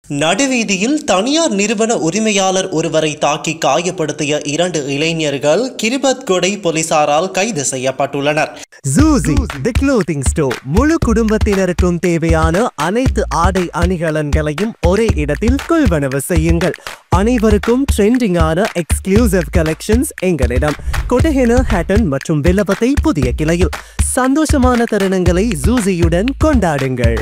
நடுவீதியில் தனியார் நிறுவன உரிமையாளர் ஒருவரை தாக்கி காயப்படுத்திய 2 இளைஞர்கள் கிரிபத்கொடை போலீசாரால் கைது செய்யப்பட்டுள்ளனர். Zuzi The Clothing Store முழு குடும்பத்தினருக்கும் தேவையான அனைத்து ஆடை அணிகலன்களையும் ஒரே இடத்தில் கொள்வனவு செய்யுங்கள். அனைவருக்கும் ட்ரெண்டிங்கான எக்ஸ்க்ளூசிவ் கலெக்ஷன்ஸ் எங்களிடம். கொட்டஹென, ஹேட்டன் மற்றும் வில்லபத்தை புதிய கிளையில். சந்தோஷமான தருணங்களை ஜூசியுடன் கொண்டாடுங்கள்.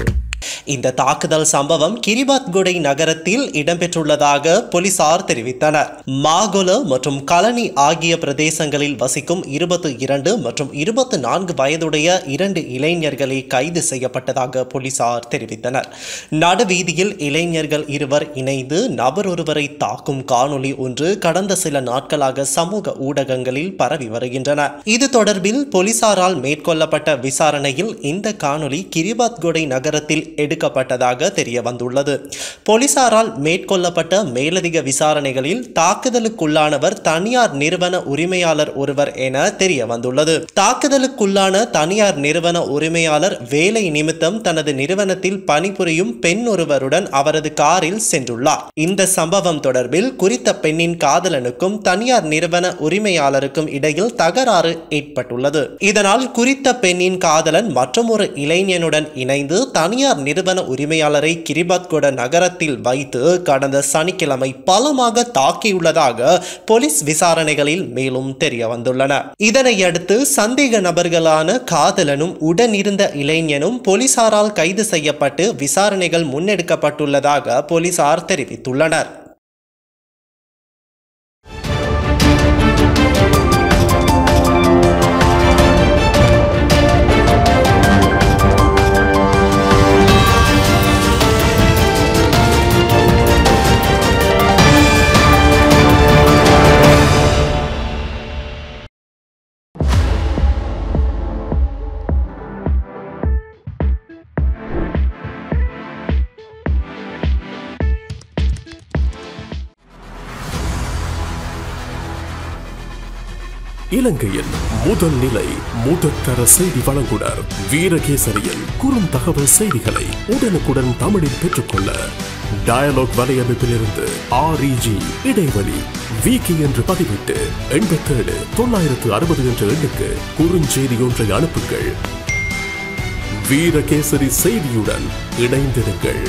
இந்த தாக்குதல் சம்பவம் கிரிபத்கொடை நகரத்தில் இடம்பெற்றுள்ளதாக போலீசார் தெரிவித்தனர். மாகொல மற்றும் கலனி ஆகிய பிரதேசங்களில் வசிக்கும் 22 மற்றும் 24 வயதுடைய 2 இளைஞர்களே கைது செய்யப்பட்டதாக போலீசார் தெரிவித்தனர். நடுவீதியில் இளைஞர்கள் இருவர் இணைந்து நபர் ஒருவரை தாக்கும் காணொலி ஒன்று கடந்த சில நாட்களாக சமூக ஊடகங்களில் பரவி வருகின்றன. இது தொடர்பில் போலீசாரால் மேற்கொள்ளப்பட்ட விசாரணையில் இந்த காணொலி கிரிபத்கொடை நகரத்தில் எடுக்கப்பட்டதாக தெரிய வந்துள்ளது. போலீசாரால் மேற்கொள்ளப்பட்ட மேலதிக விசாரணைகளில் தாக்குதலுக்குள்ளானவர் தனியார் நிறுவன உரிமையாளர் ஒருவர் என தெரிய வந்துள்ளது. தாக்குதலுக்குள்ளான தனியார் நிறுவன உரிமையாளர் வேலை நிமித்தம் தனது நிறுவனத்தில் பணிபுரியும் பெண் ஒருவருடன் அவரது காரில் சென்றுள்ளார். இந்த சம்பவம் தொடர்பில் குறித்த பெண்ணின் காதலனுக்கும் தனியார் நிறுவன உரிமையாளருக்கும் இடையில் தகராறு ஏற்பட்டுள்ளது. இதனால் குறித்த பெண்ணின் காதலன் மற்றொரு இளைஞனுடன் இணைந்து தனியார் நிறுவன உரிமையாளரை கிரிபத்கொட நகரத்தில் வைத்து கடந்த சனிக்கிழமை பலமாக தாக்கியுள்ளதாக போலீஸ் விசாரணைகளில் மேலும் தெரிய வந்துள்ளன. இதனையடுத்து சந்தேக நபர்களான காதலனும் உடனிருந்த இளைஞனும் போலீசாரால் கைது செய்யப்பட்டு விசாரணைகள் முன்னெடுக்கப்பட்டுள்ளதாக போலீசார் தெரிவித்துள்ளனர். இலங்கையின் முதல் நிலை முதற்கர செய்தி வழங்குனர் வீரகேசரியில் குறுந்தகவல் செய்திகளை உடனுக்குடன் தமிழில் பெற்றுக்கொள்ள டயலாக் வலையமைப்பிலிருந்து REG இடைவெளி வீக்கி என்று பதிவிட்டு 87 960 என்ற எண்ணுக்கு குறுஞ்செய்தி ஒன்றை அனுப்புங்கள். வீரகேசரி செய்தியுடன் இணைந்திருங்கள்.